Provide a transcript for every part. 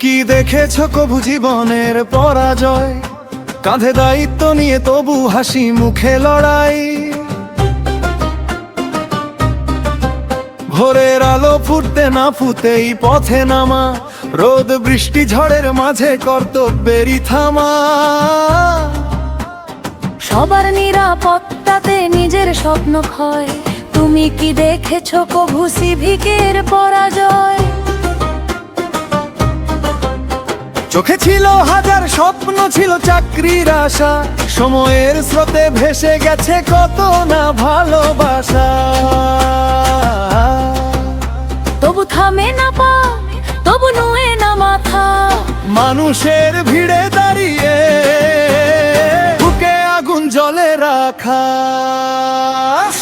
কি দেখেছো কবু জীবনের পরাজয়? কাঁধে দায়িত্ব নিয়ে তবু হাসি মুখে লড়াই। ভোরের আলো ফুটতে না ফুটেই পথে নামা, রোদ বৃষ্টি ঝড়ের মাঝে কর্তব্যেরই থামা। সবার নিরাপত্তাতে নিজের স্বপ্ন ক্ষয়। তুমি কি দেখেছো কবু সিভিকের পরাজয়? চোখে ছিল হাজার স্বপ্ন, ছিল চাকরির আশা, সময়ের স্রোতে ভেসে গেছে কত না ভালোবাসা। তবু থামে না পা, তবু নুয়ে না মাথা। মানুষের ভিড়ে দাঁড়িয়ে বুকে আগুন জ্বলে রাখা।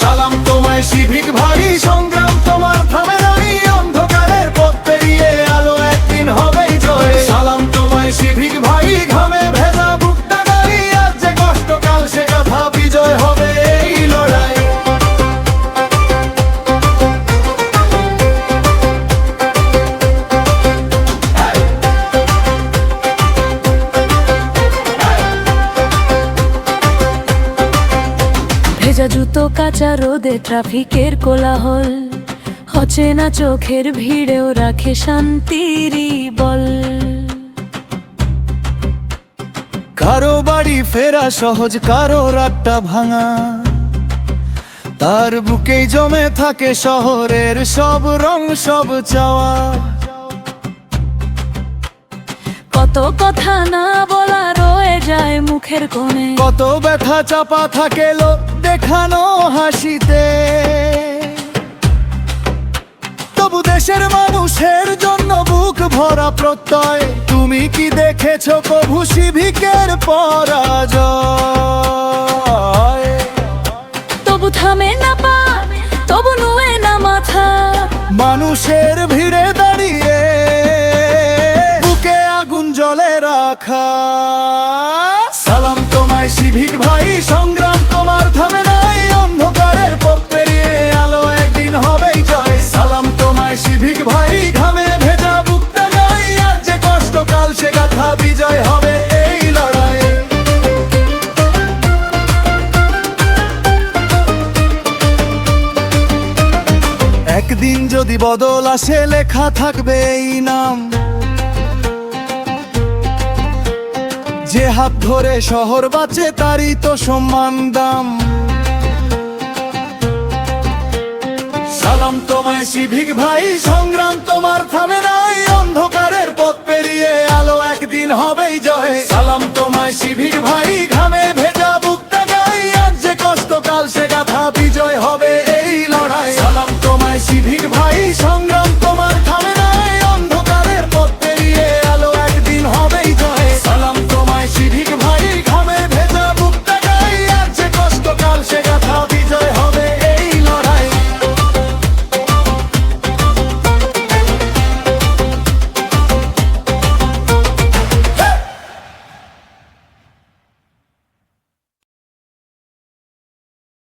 সালাম তোমায় সিভিক ভাই, সংগ্রাম তোমার থামে নাই। অন্ধকারের পথ পেরিয়ে আলো একদিন হবেই জয়। সালাম তোমায় সিভিক ভাই, ঘামে ভেজা বুকটা গাড়ি। আজ যে কষ্ট কাল সে কথা বিজয় হবে এই লড়াই। ভেজা জুতো কাঁচা রোদে ট্রাফিকের কোলাহল, অচেনা চোখের ভিড়েও রাখে শান্তির বল। কারো বাড়ি ফেরা সহজ, কারো রাতটা ভাঙা। তার বুকেই জমে থাকে শহরের সব রং, সব চাওয়া। কত কথা না বলা রয়ে যায় মুখের কোণে। কত ব্যথা চাপা থাকে লোক দেখানো হাসিতে। তবু দেশের মানুষের জন্য বুক ভরা প্রত্যয়। তুমি কি দেখেছো কবু সিভিকের পরাজয়? তবু থামে না পা, তবু নুয়ে না মাথা। মানুষের ভিড়ে দাঁড়িয়ে বুকে আগুন জ্বলে রাখা। সালাম তোমায় সিভিক ভাই, সংগ্রাম তোমার থামে নাই। অন্ধকারের পথ পেরিয়ে আলো একদিন হবেই জয়। সালাম তোমায় সিভিক ভাই, ঘামে ভেজা বুকটা গাই। আজ যে কষ্ট কাল সে গাথা বিজয় হবে এই লড়াই। একদিন যদি বদল আসে লেখা থাকবে এই নাম। যে হাত ধরে শহর বাঁচে তারই তো সম্মান দাম। সালাম তোমায় সিভিক ভাই, সংগ্রাম